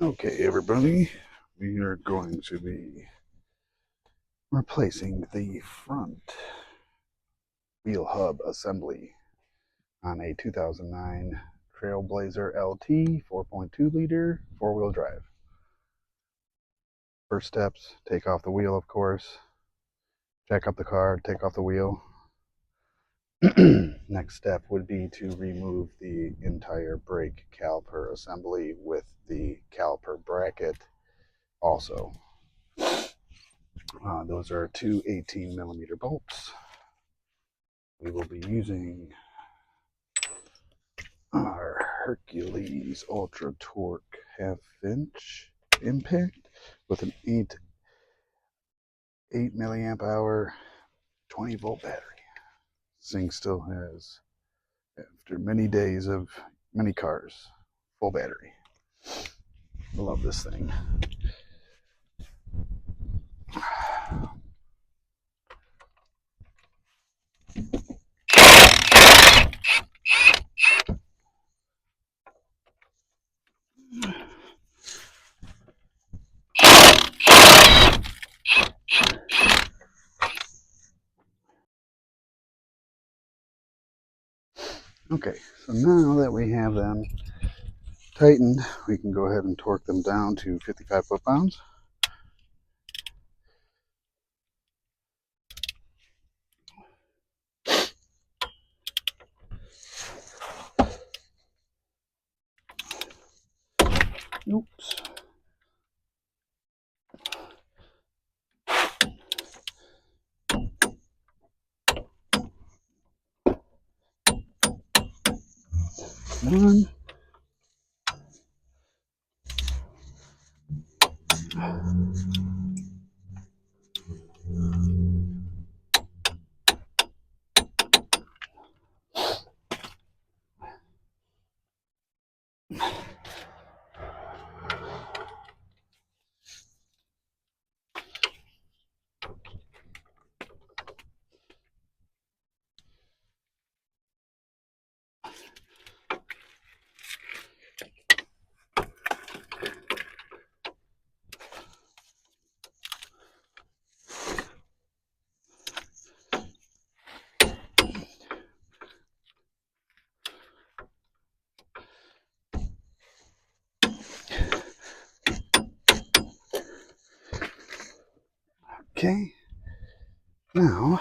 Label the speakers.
Speaker 1: Okay, everybody, we are going to be replacing the front wheel hub assembly on a 2009 Trailblazer LT 4.2 liter four-wheel drive. First steps, take off the wheel, of course, jack up the car, take off the wheel. Next step would be to remove the entire brake caliper assembly with the caliper bracket also. Those are two 18mm bolts. We will be using our Hercules Ultra Torque half-inch impact with an 8 milliamp hour 20-volt battery. This thing still has, after many days of many cars, full battery. I love this thing. Okay, so now that we have them tightened, we can go ahead and torque them down to 55 foot-pounds. Oops. One. Okay, now